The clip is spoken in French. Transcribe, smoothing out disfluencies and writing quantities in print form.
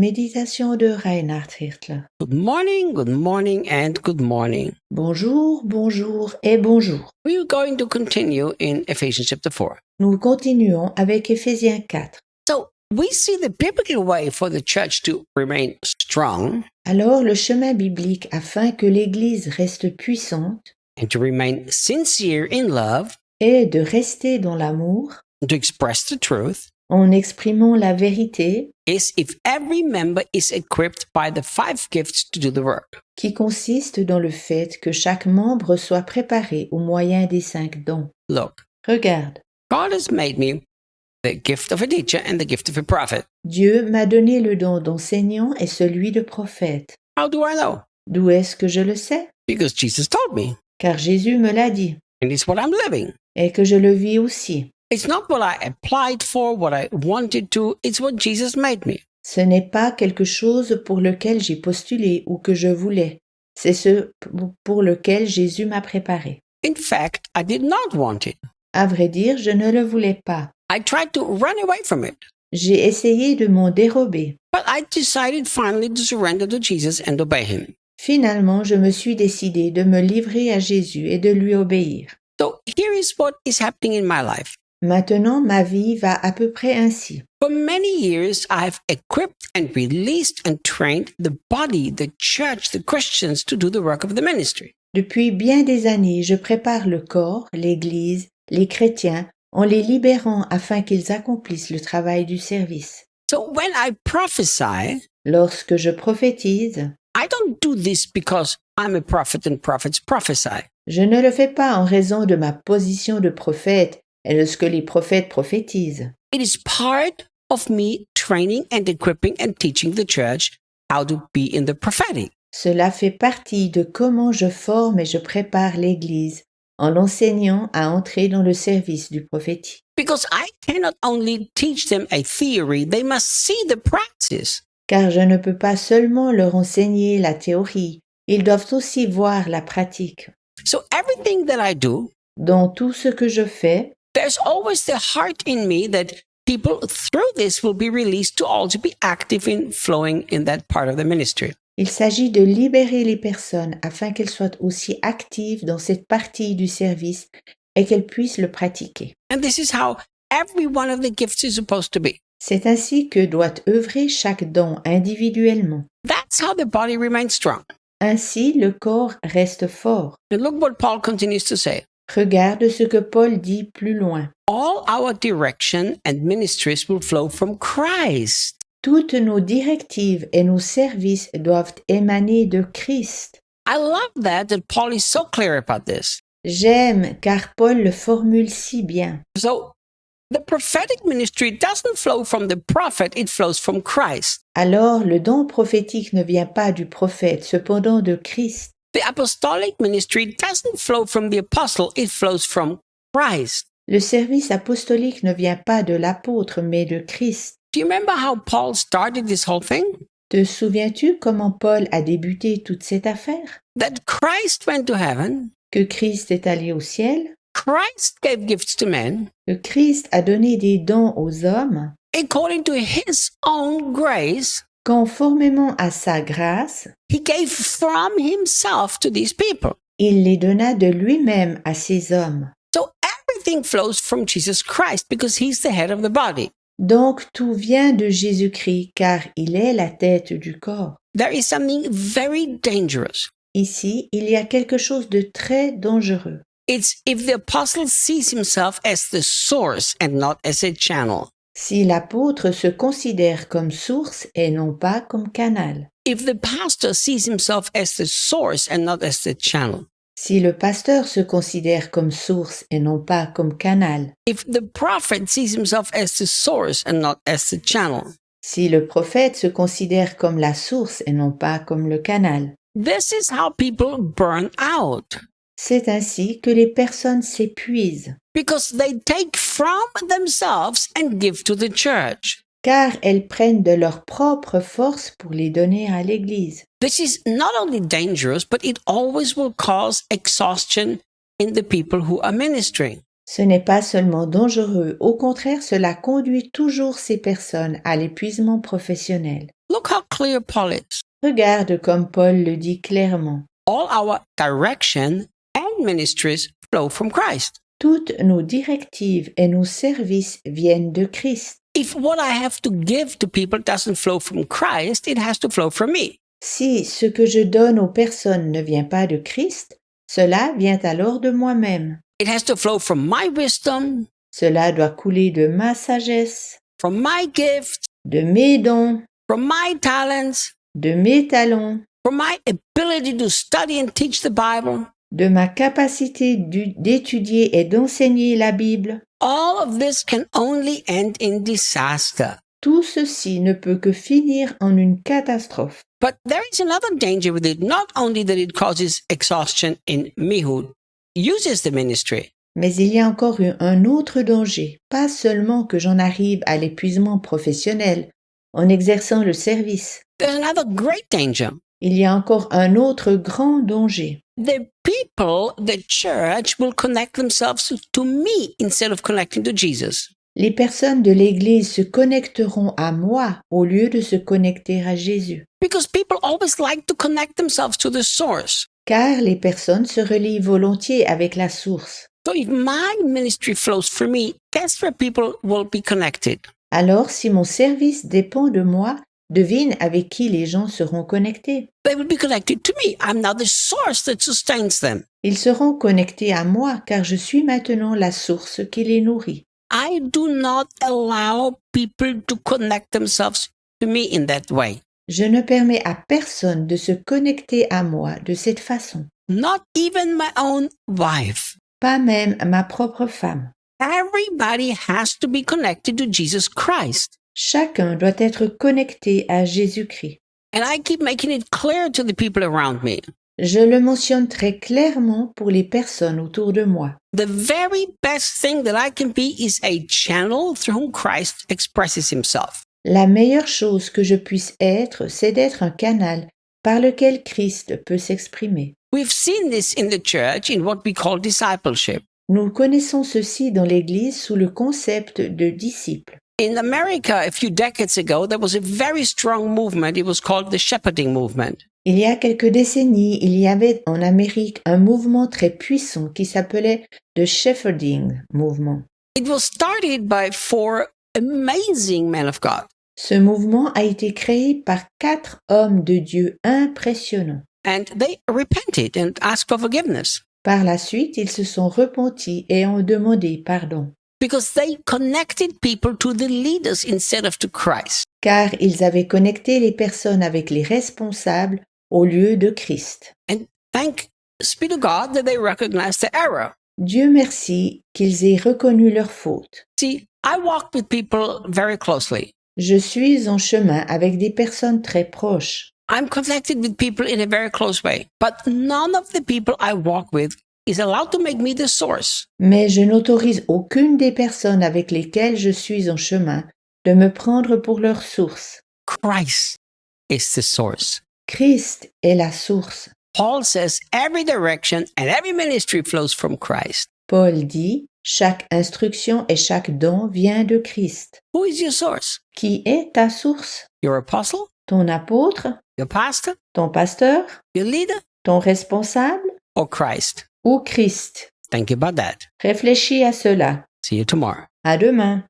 Méditation de Reinhard Hirtler. Good morning, and good morning. Bonjour, bonjour et bonjour. We are going to continue in Ephesians chapter 4. Nous continuons avec Éphésiens 4. So, we see the biblical way for the church to remain strong Alors, le chemin biblique afin que l'Église reste puissante and to remain sincere in love est de rester dans l'amour and to express the truth en exprimant la vérité is if every member is equipped by the 5 gifts to do the work. qui consiste dans le fait que chaque membre soit préparé au moyen des 5 dons. Look, Regarde, God has made me the gift of a teacher and the gift of a prophet. Dieu m'a donné le don d'enseignant et celui de prophète. How do I know? D'où est-ce que je le sais? Because Jesus told me, Car Jésus me l'a dit and it's what I'm living. et que je le vis aussi. It's not what I applied for, what I wanted to, it's what Jesus made me. Ce n'est pas quelque chose pour lequel j'ai postulé ou que je voulais. C'est ce pour lequel Jésus m'a préparé. In fact, I did not want it. À vrai dire, je ne le voulais pas. I tried to run away from it. J'ai essayé de m'en dérober. But I decided finally to surrender to Jesus and obey him. Finalement, je me suis décidé de me livrer à Jésus et de lui obéir. So here is what is happening in my life. Maintenant, ma vie va à peu près ainsi. For many years, I have equipped and released and trained the body, the church, the Christians to do the work of the ministry. Depuis bien des années, je prépare le corps, l'Église, les chrétiens, en les libérant afin qu'ils accomplissent le travail du service. So when I prophesy, Lorsque je prophétise, I don't do this because I'm a prophet and prophets prophesy. je ne le fais pas en raison de ma position de prophète et de ce que les prophètes prophétisent. It is part of me training and equipping and teaching the church how to be in the prophetic. Cela fait partie de comment je forme et je prépare l'Église en l'enseignant à entrer dans le service du prophétique. Because I cannot only teach them a theory, they must see the practice. Car je ne peux pas seulement leur enseigner la théorie, ils doivent aussi voir la pratique. So everything that I do, Dans tout ce que je fais, there's always the heart in me that people through this will be released to also be active in flowing in that part of the ministry. il s'agit de libérer les personnes afin qu'elles soient aussi actives dans cette partie du service et qu'elles puissent le pratiquer. And this is how every one of the gifts is supposed to be. C'est ainsi que doit œuvrer chaque don individuellement. That's how the body remains strong. Ainsi, le corps reste fort. And look what Paul continues to say. Regarde ce que Paul dit plus loin. All our direction and ministries will flow from Christ. Toutes nos directives et nos services doivent émaner de Christ. I love that Paul is so clear about this. J'aime car Paul le formule si bien. So the prophetic ministry doesn't flow from the prophet, it flows from Christ. Alors, le don prophétique ne vient pas du prophète, cependant de Christ. The apostolic ministry doesn't flow from the apostle, it flows from Christ. Le service apostolique ne vient pas de l'apôtre, mais de Christ. Do you remember how Paul started this whole thing? Te souviens-tu comment Paul a débuté toute cette affaire? That Christ went to heaven, Que Christ est allé au ciel, Christ gave gifts to men que Christ a donné des dons aux hommes, according to his own grace. conformément à sa grâce, He gave from himself to these people. il les donna de lui-même à ces hommes. So everything flows from Jesus Christ because he's the head of the body. Donc tout vient de Jésus-Christ car il est la tête du corps. There is something very dangerous. Ici, il y a quelque chose de très dangereux. It's if the apostle sees himself as the source and not as a channel. Si l'apôtre se considère comme source et non pas comme canal. If the pastor sees himself as the source and not as the channel. Si le pasteur se considère comme source et non pas comme canal. If the prophet sees himself as the source and not as the channel. Si le prophète se considère comme la source et non pas comme le canal. This is how people burn out. C'est ainsi que les personnes s'épuisent. Because they take from themselves and give to the church. Car elles prennent de leur propre force pour les donner à l'Église. This is not only dangerous, but it always will cause exhaustion in the people who are ministering. Ce n'est pas seulement dangereux, au contraire, cela conduit toujours ces personnes à l'épuisement professionnel. Look how clear Paul is. Regarde comme Paul le dit clairement. All our direction and ministries flow from Christ. Toutes nos directives et nos services viennent de Christ. If what I have to give to people doesn't flow from Christ, it has to flow from me. Si ce que je donne aux personnes ne vient pas de Christ, cela vient alors de moi-même. It has to flow from my wisdom, Cela doit couler de ma sagesse, from my gifts, de mes dons, from my talents, de mes talents, from my ability to study and teach the Bible. de ma capacité d'étudier et d'enseigner la Bible. All of this can only end in disaster. Tout ceci ne peut que finir en une catastrophe. But there is another danger with it, not only that it causes exhaustion in me who uses the ministry, Mais il y a encore un autre danger, pas seulement que j'en arrive à l'épuisement professionnel en exerçant le service. there's another great danger. Il y a encore un autre grand danger. The people, the church, will connect themselves to me instead of connecting to Jesus. Les personnes de l'Église se connecteront à moi au lieu de se connecter à Jésus. Because people always like to connect themselves to the source. Car les personnes se relient volontiers avec la source. So if my ministry flows for me, that's where people will be connected. Alors, si mon service dépend de moi, devine avec qui les gens seront connectés. They will be connected to me. I'm now the source that sustains them. Ils seront connectés à moi car je suis maintenant la source qui les nourrit. I do not allow people to connect themselves to me in that way. Je ne permets à personne de se connecter à moi de cette façon, Not even my own wife. pas même ma propre femme. Everybody has to be connected to Jesus Christ. Chacun doit être connecté à Jésus-Christ. And I keep making it clear to the people around me. Je le mentionne très clairement pour les personnes autour de moi. The very best thing that I can be is a channel through whom Christ expresses himself. La meilleure chose que je puisse être, c'est d'être un canal par lequel Christ peut s'exprimer. We've seen this in the church in what we call discipleship. Nous connaissons ceci dans l'Église sous le concept de disciple. In America, a few decades ago, there was a very strong movement. It was called the shepherding movement. Il y a quelques décennies, il y avait en Amérique un mouvement très puissant qui s'appelait le Shepherding Movement. It was started by 4 amazing men of God. Ce mouvement a été créé par 4 hommes de Dieu impressionnants. And they repented and asked for forgiveness Par la suite, ils se sont repentis et ont demandé pardon, because they connected people to the leaders instead of to Christ. car ils avaient connecté les personnes avec les responsables au lieu de Christ. And thanks be to God that they recognized the error. Dieu merci qu'ils aient reconnu leur faute. See, I walk with people very closely. Je suis en chemin avec des personnes très proches. I'm connected with people in a very close way, but none of the people I walk with is allowed to make me the source. Mais je n'autorise aucune des personnes avec lesquelles je suis en chemin de me prendre pour leur source. Christ is the source. Christ est la source. Paul says every direction and every ministry flows from Christ. Paul dit, chaque instruction et chaque don vient de Christ. Who is your source? Qui est ta source? Your apostle? Ton apôtre? Your pastor? Ton pasteur? Your leader? Ton responsable? Or Christ? Ou Christ? Think about that. Réfléchis à cela. See you tomorrow. À demain.